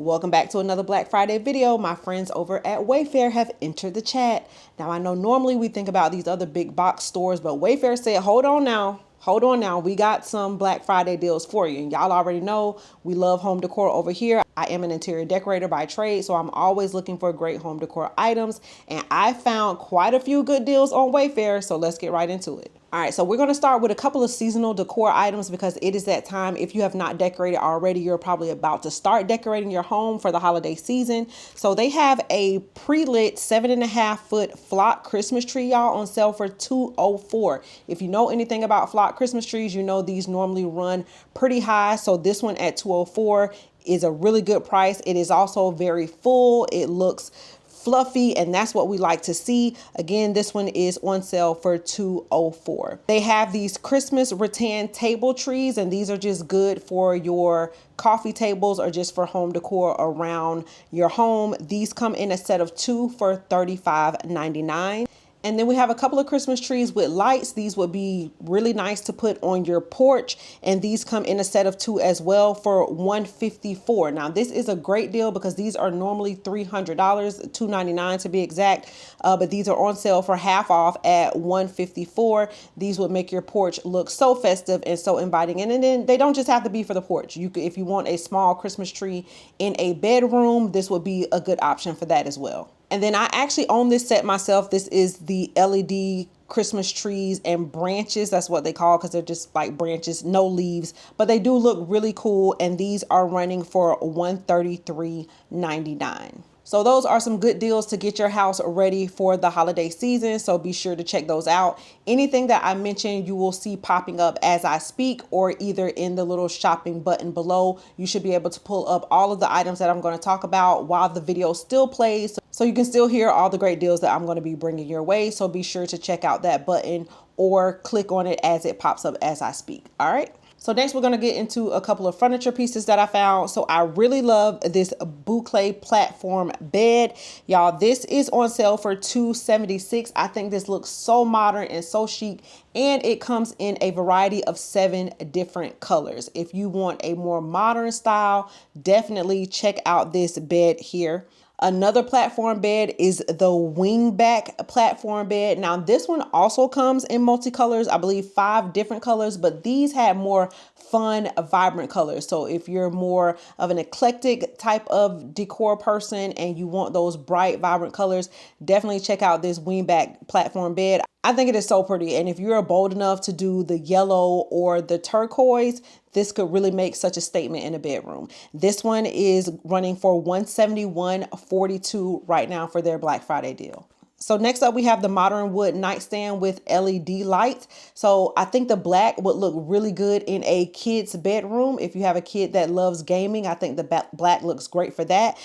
Welcome back to another Black Friday video. My friends over at Wayfair have entered the chat. Now I know normally we think about these other big box stores, but Wayfair said, hold on now. Hold on now. We got some Black Friday deals for you. And y'all already know we love home decor over here. I am an interior decorator by trade, so I'm always looking for great home decor items. And I found quite a few good deals on Wayfair, so let's get right into it. All right, so we're going to start with a couple of seasonal decor items because it is that time. If you have not decorated already, you're probably about to start decorating your home for the holiday season. So they have a pre-lit 7.5-foot flock Christmas tree, y'all, on sale for $204. If you know anything about flock Christmas trees, you know these normally run pretty high. So this one at $204 is a really good price. It is also very full. It looks fluffy, and that's what we like to see. Again, this one is on sale for $204. They have these Christmas rattan table trees, and these are just good for your coffee tables or just for home decor around your home. These come in a set of 2 for $35.99. And then we have a couple of Christmas trees with lights. These would be really nice to put on your porch. And these come in a set of 2 as well for $154. Now, this is a great deal because these are normally $300, $299 to be exact. But these are on sale for half off at $154. These would make your porch look so festive and so inviting. And then they don't just have to be for the porch. You could, if you want a small Christmas tree in a bedroom, this would be a good option for that as well. And then I actually own this set myself. This is the LED Christmas trees and branches. That's what they call, because they're just like branches, no leaves, but they do look really cool. And these are running for $133.99. So those are some good deals to get your house ready for the holiday season. So be sure to check those out. Anything that I mentioned, you will see popping up as I speak, or either in the little shopping button below. You should be able to pull up all of the items that I'm going to talk about while the video still plays. So you can still hear all the great deals that I'm going to be bringing your way. So be sure to check out that button or click on it as it pops up as I speak. All right. So next we're going to get into a couple of furniture pieces that I found. So I really love this boucle platform bed. Y'all, this is on sale for $276. I think this looks so modern and so chic, and it comes in a variety of 7 different colors. If you want a more modern style, definitely check out this bed here. Another platform bed is the wingback platform bed. Now this one also comes in multicolors, I believe 5 different colors, but these have more fun, vibrant colors. So if you're more of an eclectic type of decor person and you want those bright, vibrant colors, definitely check out this wingback platform bed. I think it is so pretty. And if you're bold enough to do the yellow or the turquoise, this could really make such a statement in a bedroom. This one is running for $171.42 right now for their Black Friday deal. So next up, we have the modern wood nightstand with LED lights. So I think the black would look really good in a kid's bedroom. If you have a kid that loves gaming, I think the black looks great for that.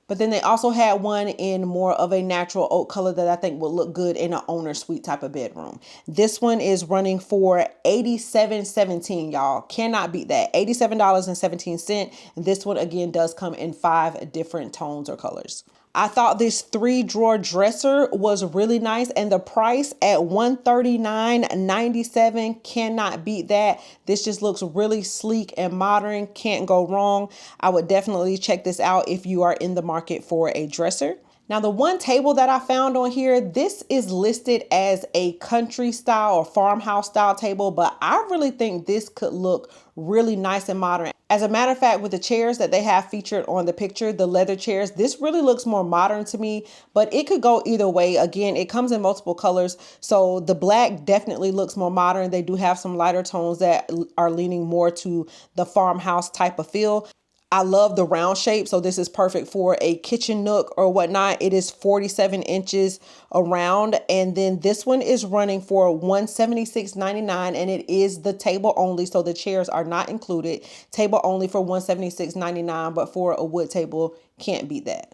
But then they also had one in more of a natural oak color that I think will look good in an owner suite type of bedroom. This one is running for $87.17, y'all. Cannot beat that. $87.17. And this one again does come in 5 different tones or colors. I thought this 3-drawer dresser was really nice, and the price at $139.97, cannot beat that. This just looks really sleek and modern. Can't go wrong. I would definitely check this out if you are in the market for a dresser. Now, the one table that I found on here, this is listed as a country style or farmhouse style table, but I really think this could look really nice and modern. As a matter of fact, with the chairs that they have featured on the picture, the leather chairs, this really looks more modern to me, but it could go either way. Again, it comes in multiple colors. So the black definitely looks more modern. They do have some lighter tones that are leaning more to the farmhouse type of feel. I love the round shape, so this is perfect for a kitchen nook or whatnot. It is 47 inches around, and then this one is running for $176.99, and it is the table only, so the chairs are not included. Table only for $176.99, but for a wood table, can't beat that.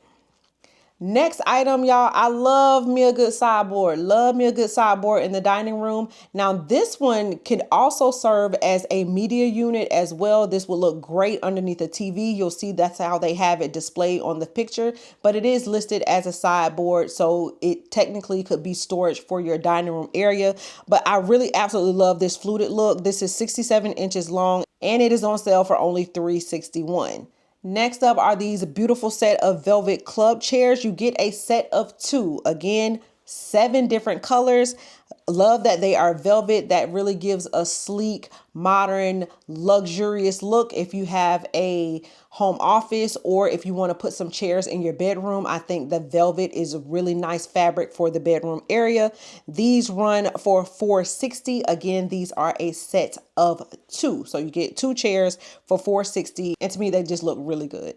Next item, y'all, I love me a good sideboard. Love me a good sideboard in the dining room. Now, this one can also serve as a media unit as well. This will look great underneath a TV. You'll see that's how they have it displayed on the picture, but it is listed as a sideboard, so it technically could be storage for your dining room area. But I really absolutely love this fluted look. This is 67 inches long, and it is on sale for only $361. Next up are these beautiful set of velvet club chairs. You get a set of 2. Again, 7 different colors. Love that they are velvet. That really gives a sleek, modern, luxurious look. If you have a home office or if you want to put some chairs in your bedroom, I think the velvet is a really nice fabric for the bedroom area. These run for $460. Again, these are a set of 2. So you get 2 chairs for $460. And to me, they just look really good.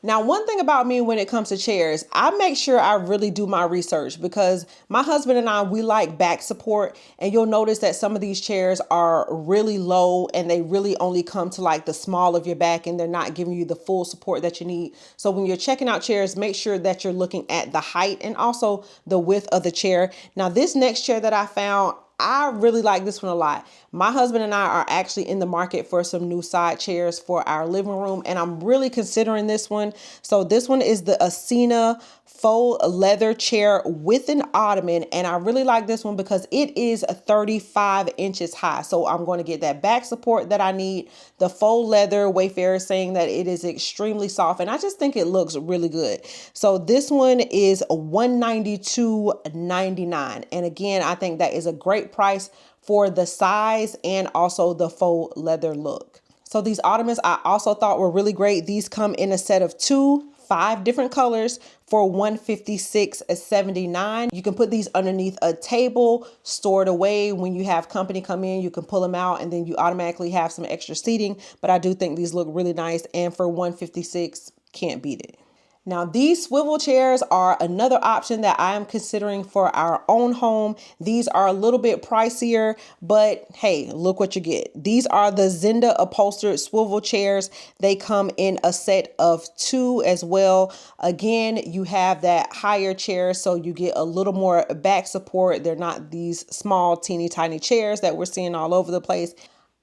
Now, one thing about me when it comes to chairs, I make sure I really do my research because my husband and I, we like back support. And you'll notice that some of these chairs are really low and they really only come to like the small of your back and they're not giving you the full support that you need. So when you're checking out chairs, make sure that you're looking at the height and also the width of the chair. Now, this next chair that I found, I really like this one a lot. My husband and I are actually in the market for some new side chairs for our living room, and I'm really considering this one. So this one is the Asina faux leather chair with an ottoman, and I really like this one because it is 35 inches high. So I'm going to get that back support that I need. The faux leather, Wayfair is saying that it is extremely soft, and I just think it looks really good. So this one is $192.99, and again, I think that is a great price for the size and also the faux leather look. So these ottomans I also thought were really great. These come in a set of 2, 5 different colors for $156.79. You can put these underneath a table, stored away. When you have company come in, you can pull them out and then you automatically have some extra seating. But I do think these look really nice, and for $156, can't beat it. Now, these swivel chairs are another option that I am considering for our own home. These are a little bit pricier, but hey, look what you get. These are the Zenda upholstered swivel chairs. They come in a set of 2 as well. Again, you have that higher chair, so you get a little more back support. They're not these small, teeny tiny chairs that we're seeing all over the place.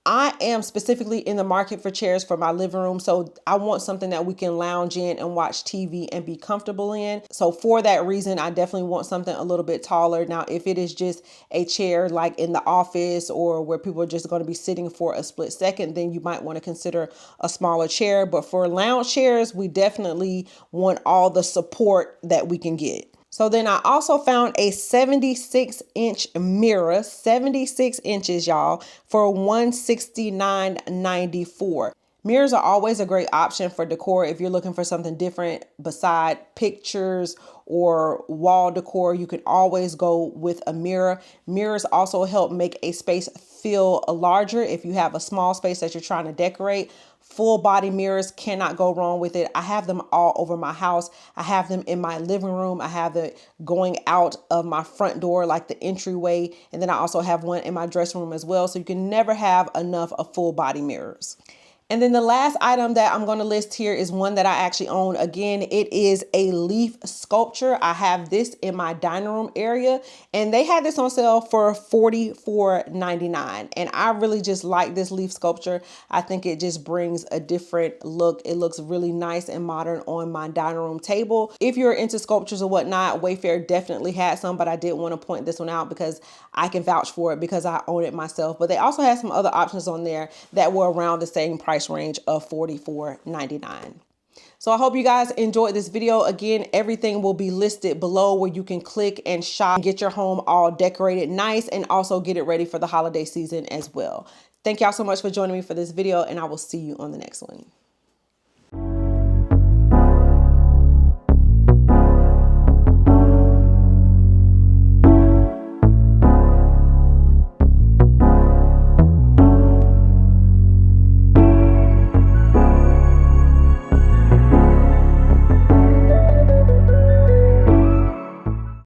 I am specifically in the market for chairs for my living room. So I want something that we can lounge in and watch TV and be comfortable in. So for that reason, I definitely want something a little bit taller. Now, if it is just a chair like in the office or where people are just going to be sitting for a split second, then you might want to consider a smaller chair. But for lounge chairs, we definitely want all the support that we can get. So then I also found a 76-inch mirror, 76 inches, y'all, for $169.94. Mirrors are always a great option for decor if you're looking for something different beside pictures or wall decor. You can always go with a mirror. Mirrors also help make a space feel larger if you have a small space that you're trying to decorate. Full body mirrors, cannot go wrong with it. I have them all over my house. I have them in my living room. I have it going out of my front door, like the entryway. And then I also have one in my dressing room as well. So you can never have enough of full body mirrors. And then the last item that I'm going to list here is one that I actually own. Again, it is a leaf sculpture. I have this in my dining room area, and they had this on sale for $44.99. And I really just like this leaf sculpture. I think it just brings a different look. It looks really nice and modern on my dining room table. If you're into sculptures or whatnot, Wayfair definitely had some, but I did want to point this one out because I can vouch for it because I own it myself. But they also had some other options on there that were around the same price range of $44.99. So I hope you guys enjoyed this video. Again, everything will be listed below where you can click and shop and get your home all decorated nice and also get it ready for the holiday season as well. Thank y'all so much for joining me for this video, and I will see you on the next one.